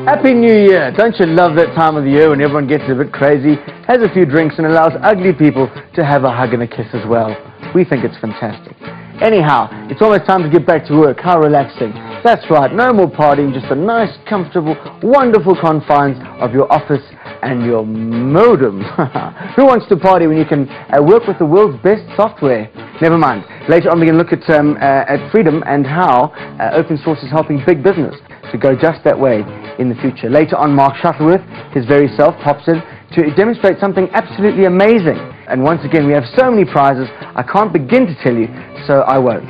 Happy New Year! Don't you love that time of the year when everyone gets a bit crazy, has a few drinks and allows ugly people to have a hug and a kiss as well? We think it's fantastic. Anyhow, it's almost time to get back to work. How relaxing. That's right, no more partying, just the nice, comfortable, wonderful confines of your office and your modem. Who wants to party when you can work with the world's best software? Never mind. Later on we're going to look at freedom and how open source is helping big business to go just that way in the future. Later on, Mark Shuttleworth, his very self, pops in to demonstrate something absolutely amazing. And once again, we have so many prizes, I can't begin to tell you, so I won't.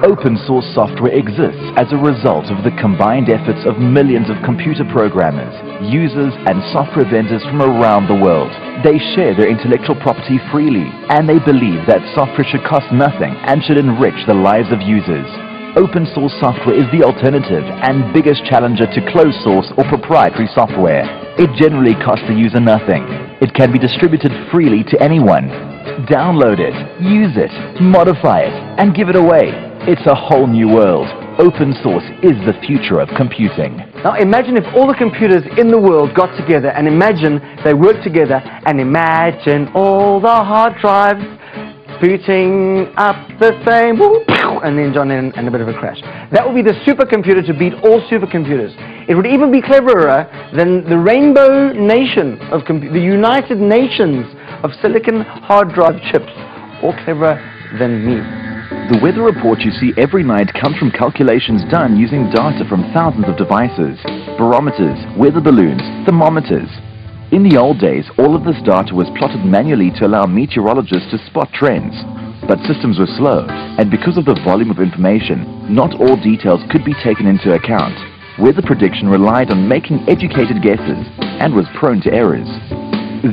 Open source software exists as a result of the combined efforts of millions of computer programmers, users, and software vendors from around the world. They share their intellectual property freely, and they believe that software should cost nothing and should enrich the lives of users. Open source software is the alternative and biggest challenger to closed source or proprietary software. It generally costs the user nothing. It can be distributed freely to anyone. Download it, use it, modify it, and give it away. It's a whole new world. Open source is the future of computing. Now imagine if all the computers in the world got together, and imagine they worked together, and imagine all the hard drives booting up the same, and then John Lennon and a bit of a crash. That would be the supercomputer to beat all supercomputers. It would even be cleverer than the rainbow nation of the United Nations of silicon hard drive chips, or cleverer than me. The weather report you see every night comes from calculations done using data from thousands of devices, barometers, weather balloons, thermometers. In the old days, all of this data was plotted manually to allow meteorologists to spot trends. But systems were slow, and because of the volume of information, not all details could be taken into account. Weather prediction relied on making educated guesses, and was prone to errors.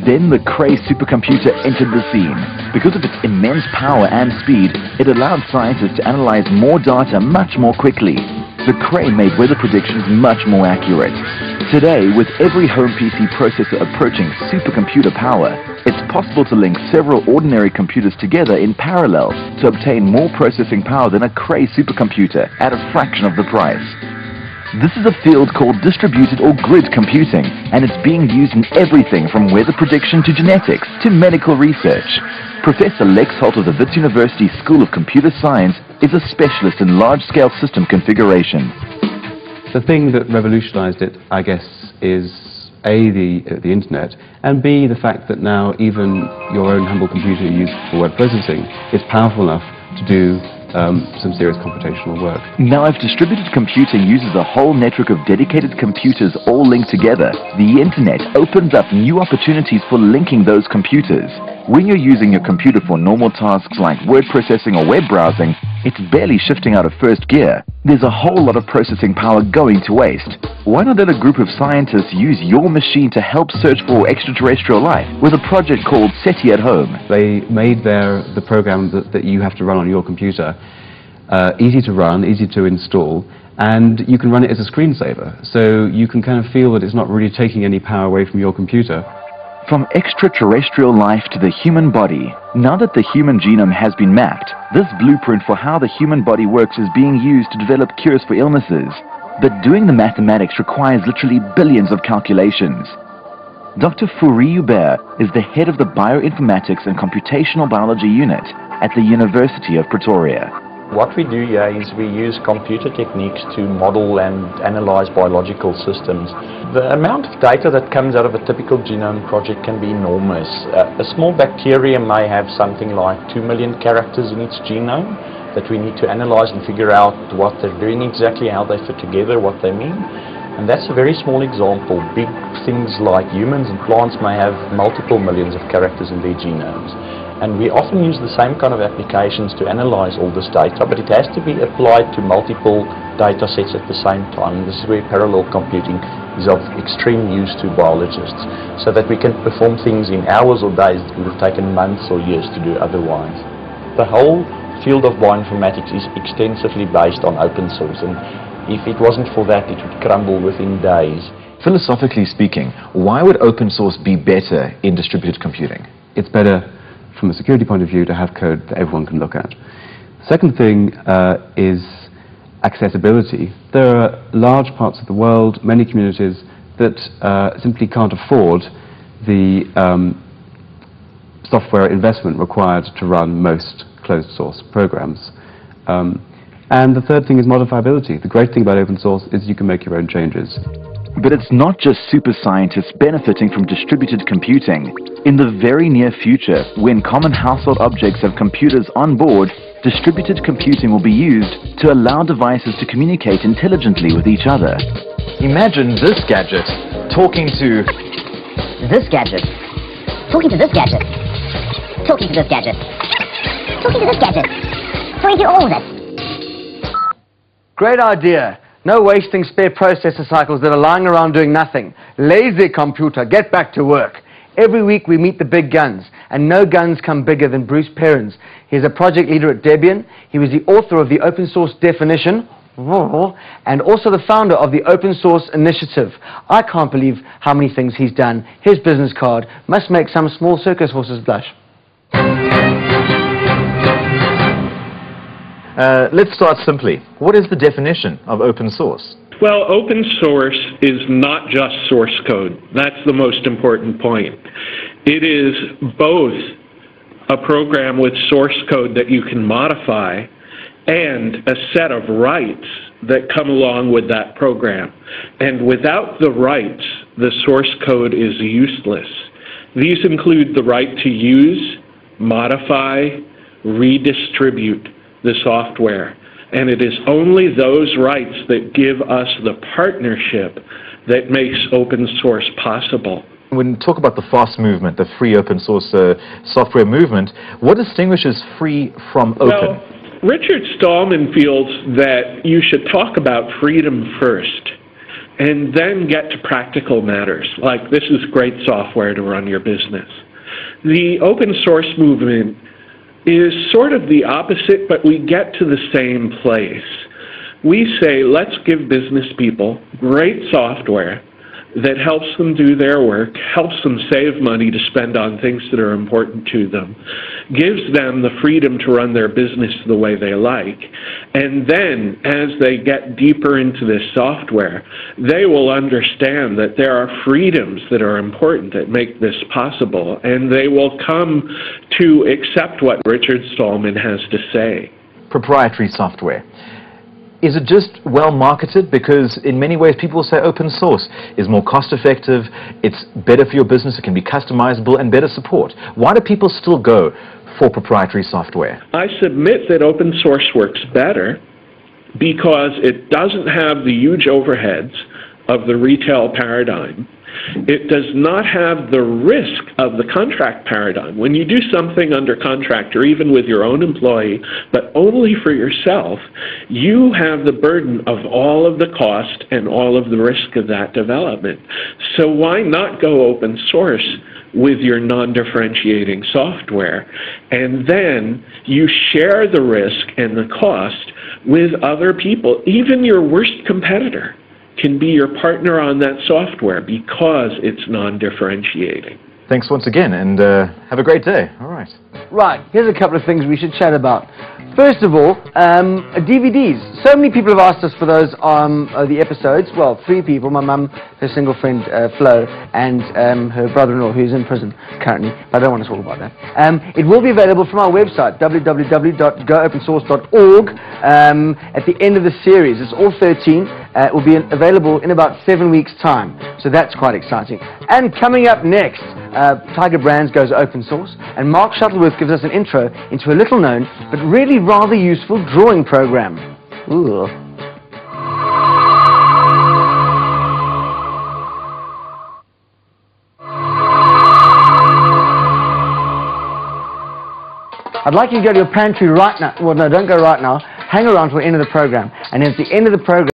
Then the Cray supercomputer entered the scene. Because of its immense power and speed, it allowed scientists to analyze more data much more quickly. The Cray made weather predictions much more accurate. Today, with every home PC processor approaching supercomputer power, it's possible to link several ordinary computers together in parallel to obtain more processing power than a Cray supercomputer at a fraction of the price. This is a field called distributed or grid computing, and it's being used in everything from weather prediction to genetics to medical research. Professor Lex Holt of the Wits University School of Computer Science is a specialist in large-scale system configuration. The thing that revolutionized it, I guess, is A, the internet, and B, the fact that now even your own humble computer used for word processing is powerful enough to do some serious computational work. Now, if distributed computing uses a whole network of dedicated computers all linked together, the internet opens up new opportunities for linking those computers. When you're using your computer for normal tasks like word processing or web browsing, it's barely shifting out of first gear. There's a whole lot of processing power going to waste. Why not let a group of scientists use your machine to help search for extraterrestrial life with a project called SETI at Home? They made the program that you have to run on your computer easy to run, easy to install, and you can run it as a screensaver. So you can kind of feel that it's not really taking any power away from your computer. From extraterrestrial life to the human body, now that the human genome has been mapped, this blueprint for how the human body works is being used to develop cures for illnesses. But doing the mathematics requires literally billions of calculations. Dr. Fourie Hubert is the head of the Bioinformatics and Computational Biology Unit at the University of Pretoria. What we do here is we use computer techniques to model and analyze biological systems. The amount of data that comes out of a typical genome project can be enormous. A small bacterium may have something like 2 million characters in its genome that we need to analyze and figure out what they're doing exactly, how they fit together, what they mean. And that's a very small example. Big things like humans and plants may have multiple millions of characters in their genomes. And we often use the same kind of applications to analyze all this data, but it has to be applied to multiple data sets at the same time. This is where parallel computing is of extreme use to biologists, so that we can perform things in hours or days that would have taken months or years to do otherwise. The whole field of bioinformatics is extensively based on open source, and if it wasn't for that, it would crumble within days. Philosophically speaking, why would open source be better in distributed computing? It's better from a security point of view to have code that everyone can look at. The second thing is accessibility. There are large parts of the world, many communities, that simply can't afford the software investment required to run most closed source programs. And the third thing is modifiability. The great thing about open source is you can make your own changes. But it's not just super scientists benefiting from distributed computing. In the very near future, when common household objects have computers on board, distributed computing will be used to allow devices to communicate intelligently with each other. Imagine this gadget talking to this gadget, talking to this gadget, talking to this gadget, talking to this gadget, talking to all of it. Great idea. No wasting spare processor cycles that are lying around doing nothing. Lazy computer, get back to work. Every week we meet the big guns, and no guns come bigger than Bruce Perrins. He's a project leader at Debian. He was the author of the open source definition, and also the founder of the Open Source Initiative. I can't believe how many things he's done. His business card must make some small circus horses blush. Let's start simply. What is the definition of open source? Well, open source is not just source code. That's the most important point. It is both a program with source code that you can modify and a set of rights that come along with that program. And without the rights, the source code is useless. These include the right to use, modify, redistribute the software. And it is only those rights that give us the partnership that makes open source possible. When you talk about the FOSS movement, the free open source software movement, what distinguishes free from open? Well, Richard Stallman feels that you should talk about freedom first and then get to practical matters, like this is great software to run your business. The open source movement is sort of the opposite, but we get to the same place. We say, let's give business people great software that helps them do their work, helps them save money to spend on things that are important to them, gives them the freedom to run their business the way they like, and then as they get deeper into this software, they will understand that there are freedoms that are important that make this possible, and they will come to accept what Richard Stallman has to say. Proprietary software. Is it just well marketed? Because in many ways people say open source is more cost effective, it's better for your business, it can be customizable, and better support. Why do people still go for proprietary software? I submit that open source works better because it doesn't have the huge overheads of the retail paradigm. It does not have the risk of the contract paradigm. When you do something under contract, or even with your own employee, but only for yourself, you have the burden of all of the cost and all of the risk of that development. So why not go open source with your non-differentiating software? And then you share the risk and the cost with other people. Even your worst competitor can be your partner on that software because it's non-differentiating. Thanks once again, and have a great day. All right. Right, here's a couple of things we should chat about. First of all, DVDs. So many people have asked us for those the episodes. Well, 3 people, my mum, her single friend Flo, and her brother-in-law who's in prison currently, but I don't want to talk about that. It will be available from our website, www.goopensource.org, at the end of the series. It's all 13. It will be available in about 7 weeks' time, so that's quite exciting. And coming up next, Tiger Brands goes open source, and Mark Shuttleworth gives us an intro into a little-known but really rather useful drawing program. Ooh. I'd like you to go to your pantry right now. Well, no, don't go right now. Hang around till the end of the program, and at the end of the program,